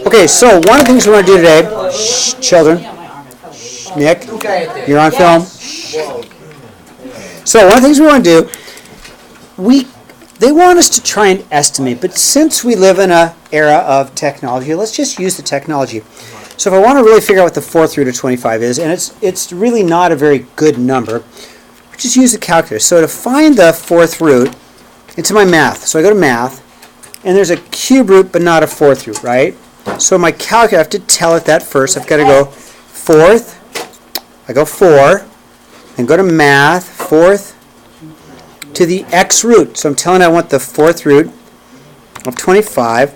Okay, so one of the things we want to do today, shh, children, shh, Nick, you're on film. So one of the things we want to do, they want us to try and estimate, but since we live in an era of technology, let's just use the technology. So if I want to really figure out what the fourth root of 25 is, and it's really not a very good number, just use the calculator. So to find the fourth root, it's my math. So I go to math, and there's a cube root but not a fourth root, right? So my calculator, I have to tell it that first. I've got to go fourth, I go 4, and go to math, fourth to the x root. So I'm telling it I want the fourth root of 25.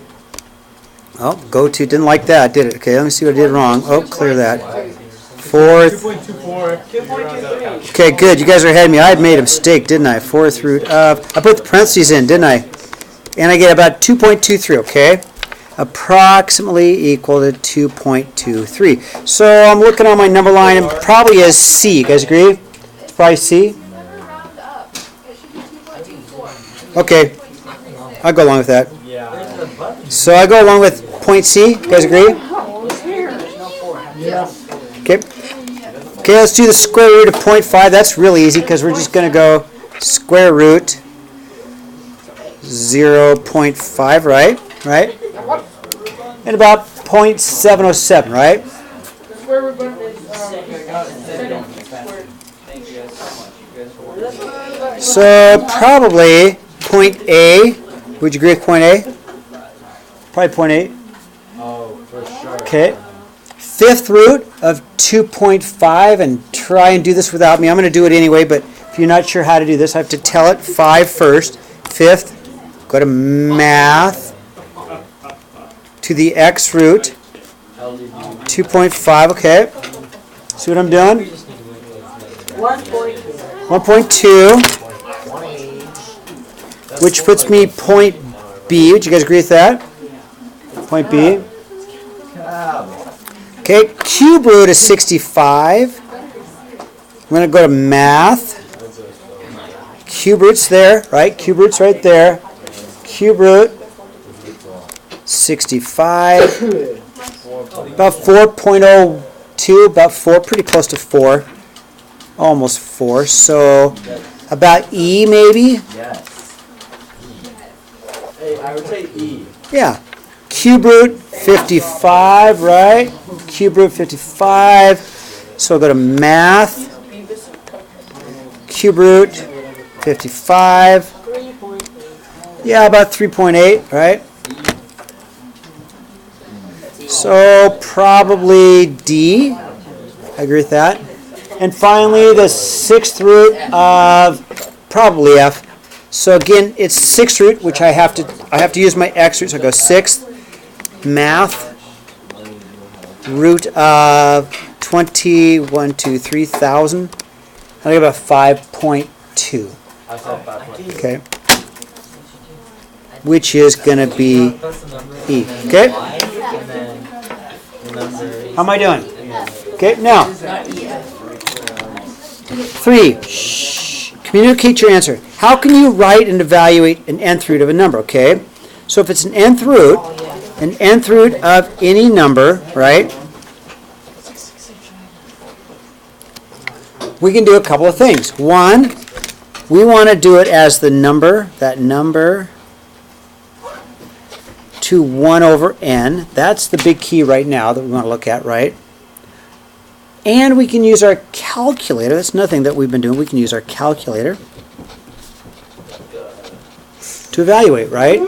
Oh, go to, didn't like that, did it? Okay, let me see what I did wrong. Oh, clear that. Fourth. 2.24. Okay, good. You guys are ahead of me. I had made a mistake, didn't I? Fourth root of, I put the parentheses in, didn't I? And I get about 2.23, okay? Approximately equal to 2.23. So I'm looking on my number line, and probably is C. You guys agree? It's probably C? Okay. I'll go along with that. So I go along with point C. You guys agree? Okay. Okay, let's do the square root of 0.5. That's really easy because we're just going to go square root 0.5, right? Right? And about 0.707, right? So probably point A. Would you agree with point A? Probably point A. Oh, for sure. Okay. Fifth root of 2.5, and try and do this without me. I'm going to do it anyway, but if you're not sure how to do this, I have to tell it 5 first. Fifth, go to math to the x root 2.5. Okay. See what I'm doing? 1.2, which puts me point B. Would you guys agree with that? Point B. Okay, cube root is 65. I'm going to go to math. Cube root's there, right? Cube root's right there. Cube root 65. About 4.02, about 4, pretty close to 4. Almost 4. So about E maybe? Yes. Hey, I would say E. Yeah. Cube root 55, right? Cube root 55. So go to math. Cube root 55. Yeah, about 3.8, right? So probably D. I agree with that. And finally, the sixth root of probably F. So again, it's sixth root, which I have to use my x root. So I go sixth math root of 3,000. I get about 5.2. Okay, which is going to be E. Okay. How am I doing? Okay. Now, 3. Shh. Communicate your answer. How can you write and evaluate an nth root of a number? Okay. So if it's an nth root of any number, right? We can do a couple of things. One, we want to do it as the number, that number to 1 over n. That's the big key right now that we want to look at, right? And we can use our calculator. That's nothing that we've been doing. We can use our calculator to evaluate, right?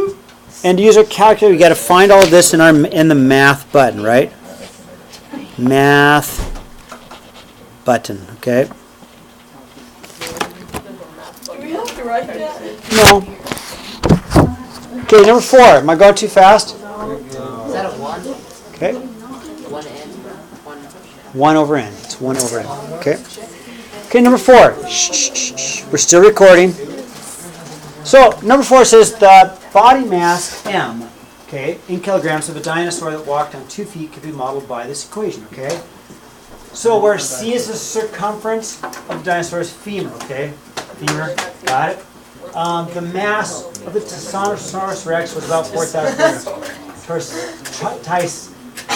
And to use our calculator, we got to find all of this in the math button, right? Math button, okay? No. Okay, number 4. Am I going too fast? Is that a 1? Okay. 1 n? 1 over n. It's 1 over n. Okay. Okay, number 4. Shh, shh, shh, shh. We're still recording. So, number 4 says the body mass m, okay, in kilograms of a dinosaur that walked on 2 feet could be modeled by this equation, okay? So, where C is the circumference of the dinosaur's femur, okay? Femur, got it? The mass of the Tyrannosaurus rex was about 4,000 grams.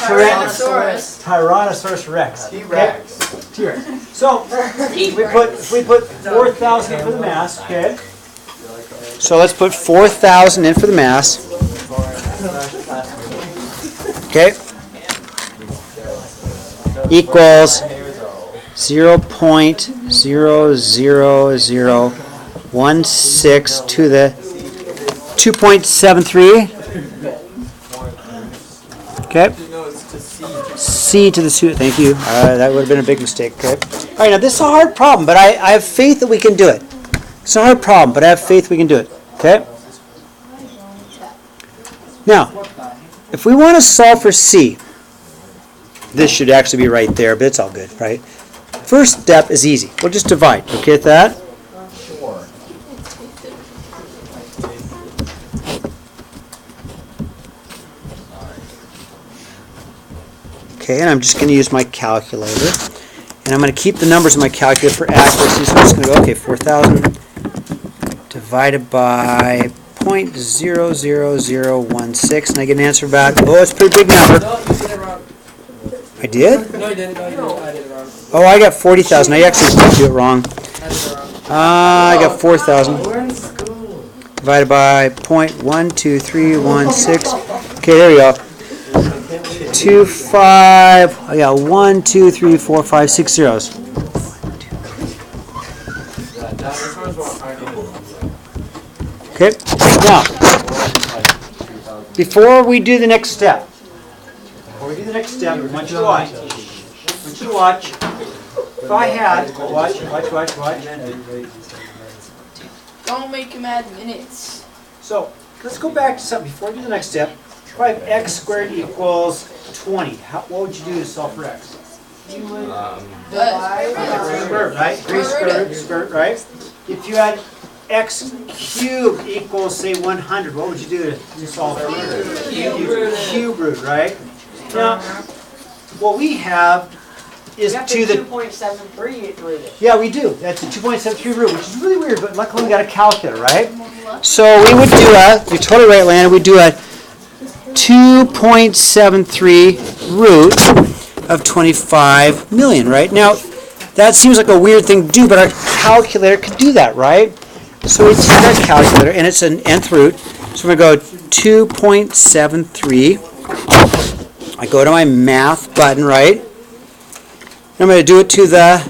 Tyrannosaurus. Tyrannosaurus Rex. T-Rex. T-Rex. So if we put 4,000 in for the mass, okay? So let's put 4,000 in for the mass. Okay? Equals 0.00016 to the 2.73. Okay? C to the suit. Thank you. That would have been a big mistake. Okay. All right. Now this is a hard problem, but I have faith that we can do it. It's a hard problem, but I have faith we can do it. Okay. Now, if we want to solve for C, this should actually be right there, but it's all good, right? First step is easy. We'll just divide. Okay with that? Okay, and I'm just going to use my calculator. And I'm going to keep the numbers in my calculator for accuracy. So I'm just going to go, okay, 4,000 divided by 0.00016. And I get an answer back. Oh, it's a pretty big number. No, you did it wrong. I did? No, you didn't. No, you didn't. I did it wrong. Oh, I got 40,000. I actually did do it wrong. I did it wrong. I got 4,000 We're in school. divided by 0.12316. Okay, there we go. 2, 5. I got 1, 2, 3, 4, 5, 6 zeros. Okay. Now, before we do the next step, I want you to watch. If I had, watch. Don't make him add minutes. So let's go back to something before we do the next step. If I have x squared equals 20, what would you do to solve for x? Square, right? Square, right? If you had x cubed equals, say, 100, what would you do to solve for it? Cube root, right? Now, what we have is to the 2.73 root. yeah, we do. That's a 2.73 root, which is really weird, but luckily we got a calculator, right? So we would do you're totally right, Lana, we'd do a 2.73 root of 25 million, right? Now, that seems like a weird thing to do, but our calculator could do that, right? So we take our calculator, and it's an nth root. So we're going to go 2.73. I go to my math button, right? And I'm going to do it to the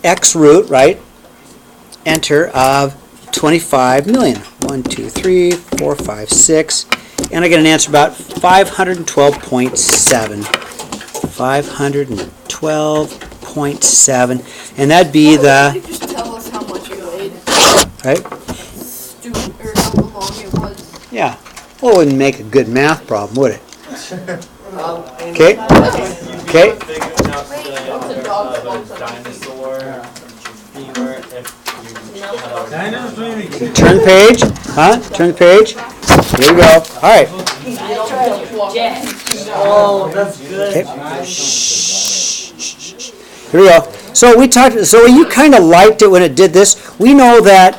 x root, right? Enter of 25 million. 1, 2, 3, 4, 5, 6. And I get an answer about 512.7. 512.7. And that'd be the, You just tell us how much you weighed. right? Stupid, or how long it was. Yeah. Well, it wouldn't make a good math problem, would it? Okay. Okay. Big enough What's a to dog the dinosaur fever if you Turn the page. Turn the page. Here we go. All right. Oh, that's good. Okay. Here we go. So we talked. So you kind of liked it when it did this. We know that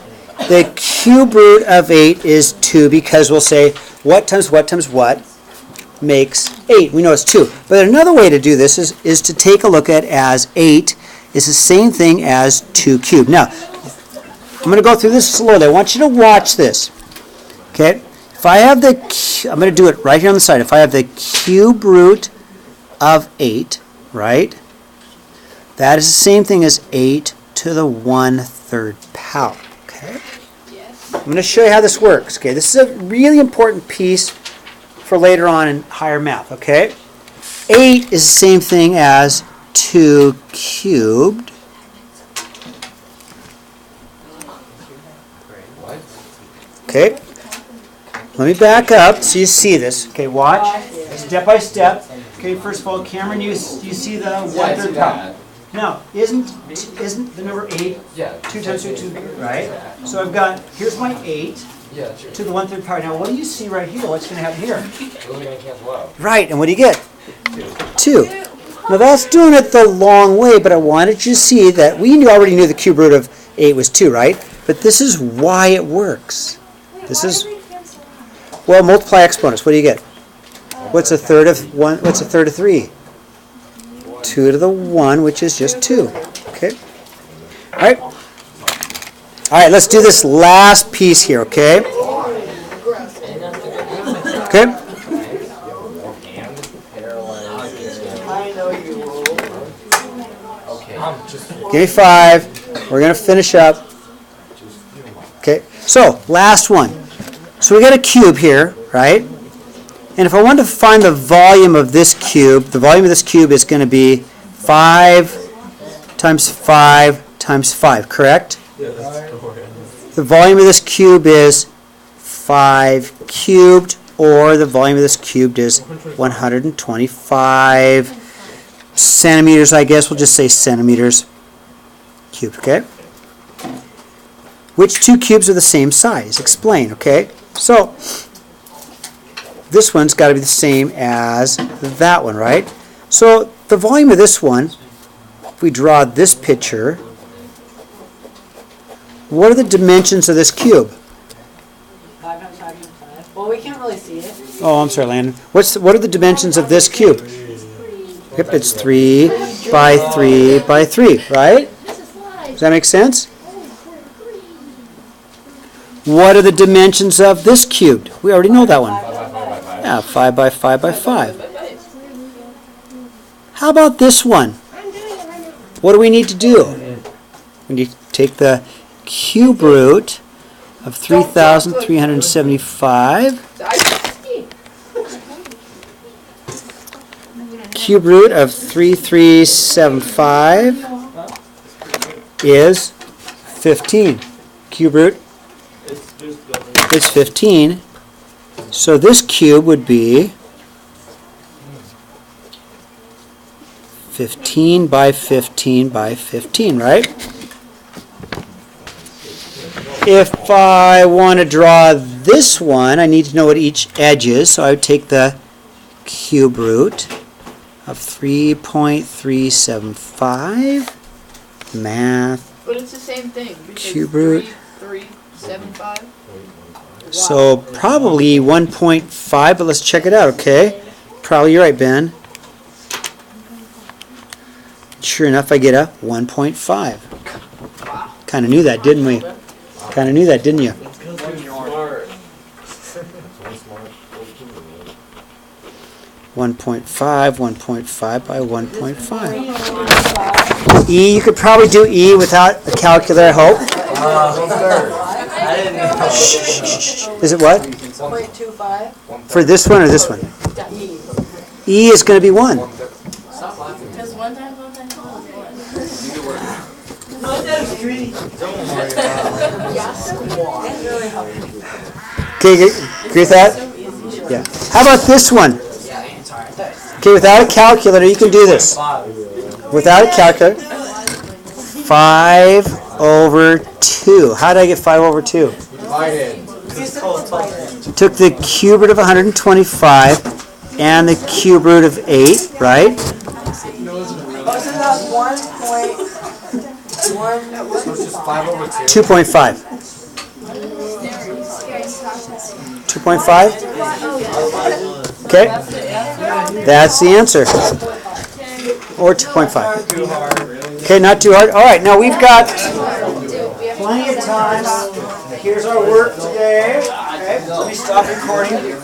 the cube root of 8 is 2 because we'll say what times what makes 8. We know it's 2. But another way to do this is to take a look at as 8 is the same thing as 2 cubed. Now, I'm going to go through this slowly. I want you to watch this. Okay? If I have I'm going to do it right here on the side. If I have the cube root of 8, right? That is the same thing as 8 to the 1/3 power. Okay? Yes. I'm going to show you how this works. Okay? This is a really important piece for later on in higher math. Okay? 8 is the same thing as 2 cubed. Okay? Let me back up so you see this. Okay, watch. Step by step. Okay, first of all, Cameron, you see the 1/3 power. Now, isn't the number 8 Yeah. 2 times 2, right? So I've got, here's my 8 Yeah, sure. to the 1/3 power. Now, what do you see right here? What's going to happen here? Those are gonna cancel out. Right, and what do you get? 2. Now, that's doing it the long way, but I wanted you to see that we already knew the cube root of 8 was 2, right? But this is why it works. This is, well, multiply exponents. What do you get? What's a third of 1? What's a third of 3? 2 to the 1, which is just 2. Okay. All right. All right, let's do this last piece here, okay? Okay. Give me 5. We're going to finish up. Okay. So, last one. So we got a cube here, right? And if I want to find the volume of this cube, the volume of this cube is going to be 5 times 5 times 5, correct? The volume of this cube is 5 cubed, or the volume of this cubed is 125 centimeters, I guess. We'll just say centimeters cubed, okay? Which two cubes are the same size? Explain, okay? So, this one's got to be the same as that one, right? So, the volume of this one, if we draw this picture, what are the dimensions of this cube? 5 times 5 times 5. Well, we can't really see it. Oh, I'm sorry, Landon. What are the dimensions of this cube? Yep, it's 3 by 3 by 3, right? Does that make sense? What are the dimensions of this cube? We already know that one. Yeah, 5 by 5 by 5. How about this one? What do we need to do? We need to take the cube root of 3,375. Cube root of 3,375 is 15. Cube root is 15. So this cube would be 15 by 15 by 15, right? If I want to draw this one, I need to know what each edge is. So I would take the cube root of 3.375. Math. But it's the same thing. Because Cube root. 3.375. So probably 1.5, but let's check it out, okay? Probably you're right, Ben. Sure enough, I get a 1.5. Kind of knew that, didn't we? Kind of knew that, didn't you? 1.5, 1.5 by 1.5. E, you could probably do E without a calculator, I hope. I didn't know. Is it what? 0.25. For this one or this one? E. E is going to be 1. Stop laughing. Because 1 times 1 times 1 Okay, agree with that? Yeah. How about this one? Okay, without a calculator, you can do this. Without a calculator, 5 over 2. How did I get 5 over 2? Took the cube root of 125 and the cube root of 8, right? So that's 2.5. 2.5? Okay. That's the answer. Or 2.5. Okay, not too hard. All right, now we've got plenty of time. Here's our work today. Okay, let me stop recording.